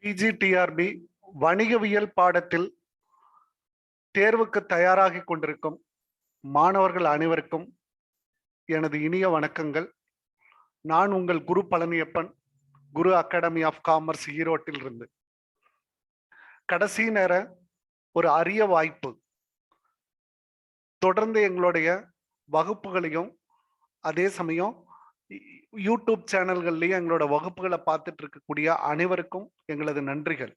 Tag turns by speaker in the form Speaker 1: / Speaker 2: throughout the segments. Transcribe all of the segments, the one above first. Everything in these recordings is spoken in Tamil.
Speaker 1: PGTRB வணிகவியல் பாடத்தில் தேர்வுக்கு தயாராகி கொண்டிருக்கும் மாணவர்கள் அனைவருக்கும் எனது இனிய வணக்கங்கள். நான் உங்கள் குரு பழனியப்பன், குரு அகாடமி ஆஃப் காமர்ஸ் ஈரோட்டில் இருந்து. கடைசி நேர ஒரு அரிய வாய்ப்பு. தொடர்ந்து எங்களுடைய வகுப்புகளையும் அதே சமயம் யூடியூப் சேனல்கள்லையும் எங்களோட வகுப்புகளை பார்த்துட்டு இருக்கக்கூடிய அனைவருக்கும் எங்களது நன்றிகள்.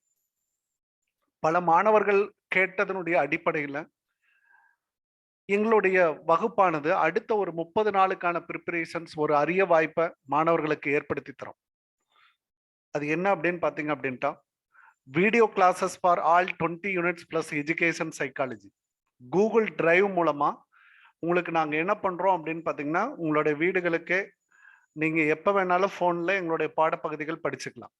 Speaker 1: பல மாணவர்கள் கேட்டதனுடைய அடிப்படையில் எங்களுடைய வகுப்பானது அடுத்த ஒரு 30 நாளுக்கான ப்ரிப்பரேஷன்ஸ் ஒரு அரிய வாய்ப்பை மாணவர்களுக்கு ஏற்படுத்தி தரும். அது என்ன அப்படின்னு பார்த்தீங்க அப்படின்ட்டா, video classes for all 20 units plus education psychology Google drive மூலமா உங்களுக்கு நாங்கள் என்ன பண்றோம் அப்படின்னு பார்த்தீங்கன்னா, உங்களுடைய வீடுகளுக்கே நீங்க எப்போ வேணாலும் ஃபோனில் எங்களுடைய பாடப்பகுதிகள் படிச்சுக்கலாம்.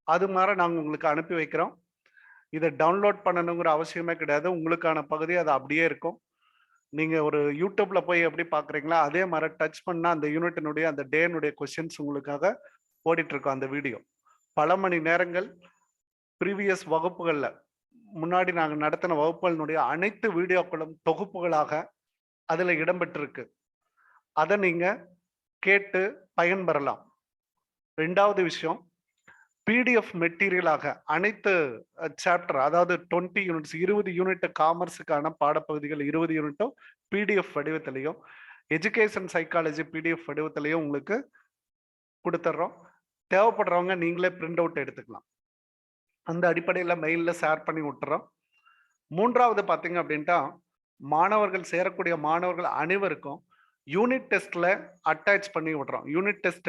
Speaker 1: அது மாதிரி நாங்கள் உங்களுக்கு அனுப்பி வைக்கிறோம். இதை டவுன்லோட் பண்ணணுங்கிற அவசியமே கிடையாது. உங்களுக்கான பகுதி அது அப்படியே இருக்கும். நீங்க ஒரு யூடியூப்ல போய் எப்படி பாக்குறீங்களா அதே மாதிரி டச் பண்ணா அந்த யூனிட்டினுடைய அந்த டேனுடைய கொஸ்டின்ஸ் உங்களுக்காக ஓடிட்டு இருக்கும். அந்த வீடியோ பல மணி நேரங்கள் ப்ரீவியஸ் வகுப்புகள்ல முன்னாடி நாங்கள் நடத்தின வகுப்புகளினுடைய அனைத்து வீடியோக்களும் தொகுப்புகளாக அதுல இடம்பெற்றிருக்கு. அதை நீங்க கேட்டு பயன்பெறலாம். ரெண்டாவது விஷயம், பிடிஎஃப் மெட்டீரியலாக அனைத்து சாப்டர், அதாவது 20 யூனிட்ஸ் 20 யூனிட் காமர்ஸுக்கான பாடப்பகுதிகள் 20 யூனிட்டும் பிடிஎஃப் வடிவத்திலையும் எஜுகேஷன் சைக்காலஜி பிடிஎஃப் வடிவத்திலையும் உங்களுக்கு கொடுத்துட்றோம். தேவைப்படுறவங்க நீங்களே பிரிண்ட் அவுட் எடுத்துக்கலாம். அந்த அடிப்படையில் மெயிலில் ஷேர் பண்ணி விட்டுறோம். மூன்றாவது பார்த்தீங்க அப்படின்ட்டா, மாணவர்கள் சேரக்கூடிய மாணவர்கள் அனைவருக்கும் யூனிட் டெஸ்ட்ல அட்டாச் பண்ணி விடுறோம். யூனிட் டெஸ்ட்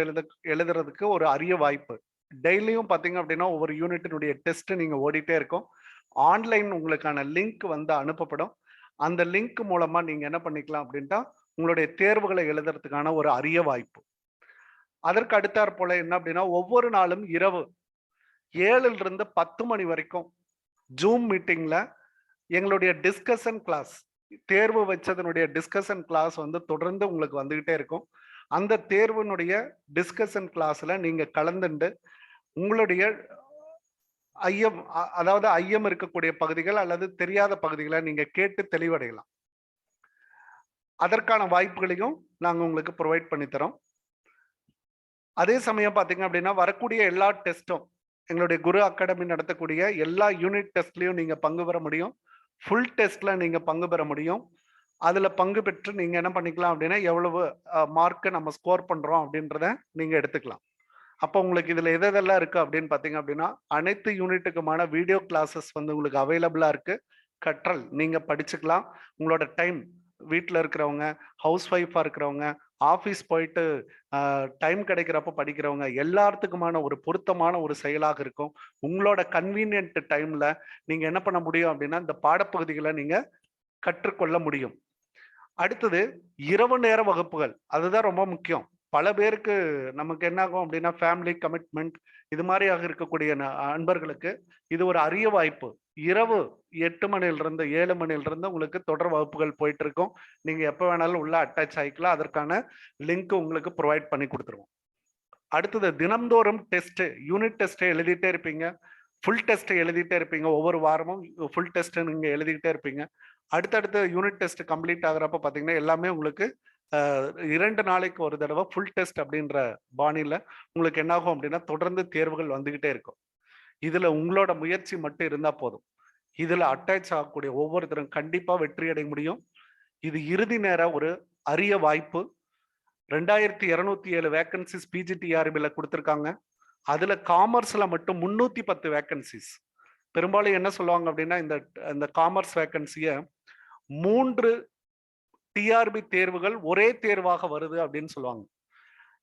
Speaker 1: எழுதுறதுக்கு ஒரு அரிய வாய்ப்பு. டெய்லியும் பார்த்தீங்க அப்படின்னா ஒவ்வொரு யூனிட்டினுடைய டெஸ்ட் நீங்க ஓடிட்டே இருக்கும். ஆன்லைன் உங்களுக்கான லிங்க் வந்து அனுப்பப்படும். அந்த லிங்க் மூலமா நீங்க என்ன பண்ணிக்கலாம் அப்படின்ட்டா, உங்களுடைய தேர்வுகளை எழுதுறதுக்கான ஒரு அரிய வாய்ப்பு. அதற்கு அடுத்தாற் போல என்ன அப்படின்னா, ஒவ்வொரு நாளும் இரவு 7 to 10 மணி வரைக்கும் ஜூம் மீட்டிங்ல எங்களுடைய டிஸ்கஷன் கிளாஸ், தேர்வு வச்சதனுடைய டிஸ்கஷன் கிளாஸ் வந்து தொடர்ந்து உங்களுக்கு வந்துகிட்டே இருக்கும். அந்த தேர்வினுடைய டிஸ்கஷன் கிளாஸ்ல நீங்க கலந்துண்டு உங்களுடைய ஐயம், அதாவது ஐயம் இருக்கக்கூடிய பகுதிகள் அல்லது தெரியாத பகுதிகளை நீங்க கேட்டு தெளிவடையலாம். அதற்கான வாய்ப்புகளையும் நாங்க உங்களுக்கு ப்ரொவைட் பண்ணி தரோம். அதே சமயம் பார்த்தீங்க அப்படின்னா, வரக்கூடிய எல்லா டெஸ்ட்டும் எங்களுடைய குரு அகாடமி நடத்தக்கூடிய எல்லா யூனிட் டெஸ்ட்லயும் நீங்க பங்கு பெற முடியும். ஃபுல் டெஸ்ட்ல நீங்க பங்கு பெற முடியும். அதுல பங்கு பெற்று நீங்க என்ன பண்ணிக்கலாம் அப்படின்னா, எவ்வளவு மார்க்கை நம்ம ஸ்கோர் பண்றோம் அப்படின்றத நீங்க எடுத்துக்கலாம். அப்போ உங்களுக்கு இதுல எதெல்லாம் இருக்கு அப்படின்னு பாத்தீங்க அப்படின்னா, அனைத்து யூனிட்டுக்குமான வீடியோ கிளாஸஸ் வந்து உங்களுக்கு அவைலபிளா இருக்கு. கற்றல் நீங்க படிச்சுக்கலாம். உங்களோட டைம், வீட்டில் இருக்கிறவங்க, ஹவுஸ் ஒய்ஃபா இருக்கிறவங்க, ஆஃபீஸ் போயிட்டு டைம் கிடைக்கிறப்ப படிக்கிறவங்க எல்லாத்துக்குமான ஒரு பொருத்தமான ஒரு செயலாக இருக்கும். உங்களோட கன்வீனியன்ட் டைம்ல நீங்க என்ன பண்ண முடியும் அப்படின்னா, இந்த பாடப்பகுதிகளை நீங்க கற்றுக்கொள்ள முடியும். அடுத்தது இரவு நேர வகுப்புகள், அதுதான் ரொம்ப முக்கியம். பல பேருக்கு நமக்கு என்ன ஆகும் அப்படின்னா, ஃபேமிலி கமிட்மெண்ட் இது மாதிரியாக இருக்கக்கூடிய அன்பர்களுக்கு இது ஒரு அரிய வாய்ப்பு. இரவு 8 மணிலிருந்து 7 மணிலிருந்து உங்களுக்கு தொடர் வகுப்புகள் போயிட்டு இருக்கும். நீங்க எப்போ வேணாலும் உள்ள அட்டாச் ஆகிக்கலாம். அதற்கான லிங்க் உங்களுக்கு ப்ரொவைட் பண்ணி கொடுத்துருவோம். அடுத்தது தினம்தோறும் டெஸ்ட், யூனிட் டெஸ்ட்டை எழுதிட்டே இருப்பீங்க, ஃபுல் டெஸ்ட்டை எழுதிட்டே இருப்பீங்க. ஒவ்வொரு வாரமும் ஃபுல் டெஸ்ட் நீங்க எழுதிக்கிட்டே இருப்பீங்க. அடுத்தடுத்து யூனிட் டெஸ்ட் கம்ப்ளீட் ஆகுறப்ப பார்த்தீங்கன்னா எல்லாமே உங்களுக்கு 2 நாளைக்கு ஒரு தடவை ஃபுல் டெஸ்ட் அப்படின்ற பாணியில உங்களுக்கு என்ன ஆகும் அப்படின்னா, தொடர்ந்து தேர்வுகள் வந்துகிட்டே இருக்கும். இதுல உங்களோட முயற்சி மட்டும் இருந்தா போதும். இதுல அட்டாச் ஆகக்கூடிய ஒவ்வொருத்தரும் கண்டிப்பா வெற்றி அடைய முடியும். இது இறுதி நேர ஒரு அரிய வாய்ப்பு. 2207 வேகன்சிஸ் PGTRBல கொடுத்துருக்காங்க. அதுல காமர்ஸ்ல மட்டும் 310 வேகன்சிஸ். பெரும்பாலும் என்ன சொல்லுவாங்க அப்படின்னா, இந்த காமர்ஸ் வேகன்சிய 3 டிஆர்பி தேர்வுகள் ஒரே தேர்வாக வருது அப்படின்னு சொல்லுவாங்க.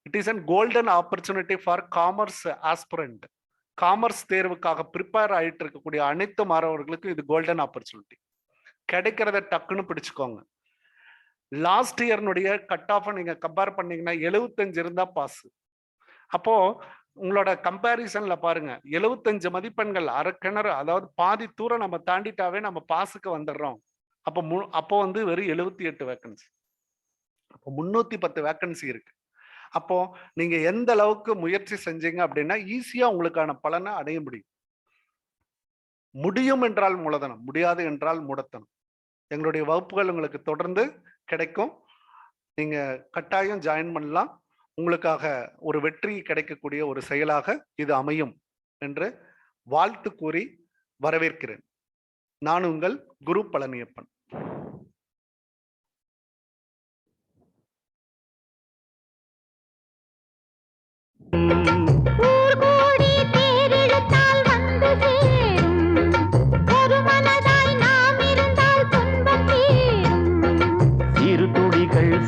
Speaker 1: It is an golden opportunity for commerce aspirant. Commerce தேர்வுக்காக ப்ரிப்பேர் ஆகிட்டு இருக்கக்கூடிய அனைத்து மாணவர்களுக்கும் இது கோல்டன் ஆப்பர்ச்சுனிட்டி. கிடைக்கிறத டக்குன்னு பிடிச்சுக்கோங்க. லாஸ்ட் இயர்னுடைய கட் ஆஃப் நீங்க கம்பேர் பண்ணீங்கன்னா 75 இருந்தா பாஸ். அப்போ உங்களோட கம்பேரிசன்ல பாருங்க, 75 மதிப்பெண்கள் அரைக்கிணறு, அதாவது பாதி தூரம் நம்ம தாண்டிட்டாவே நம்ம பாஸுக்கு வந்துடுறோம். அப்போ வந்து வெறும் 78 வேகன்சி. அப்போ 310 வேகன்சி இருக்கு. அப்போ நீங்க எந்த அளவுக்கு முயற்சி செஞ்சீங்க அப்படின்னா ஈஸியா உங்களுக்கான பலனை அடைய முடியும். முடியும் என்றால் மூலதனம், முடியாது என்றால் மூடத்தனம். எங்களுடைய வகுப்புகள் உங்களுக்கு தொடர்ந்து கிடைக்கும். நீங்க கட்டாயம் ஜாயின் பண்ணலாம். உங்களுக்காக ஒரு வெற்றி கிடைக்கக்கூடிய ஒரு செயலாக இது அமையும் என்று வாழ்த்து கூறி வரவேற்கிறேன். நான் உங்கள் குரு பழனியப்பன்.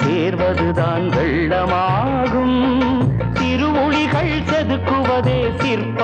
Speaker 2: சேர்வதுதான் வெள்ளமாகும், திருமொழிகள் செதுக்குவதே சிற்பம்.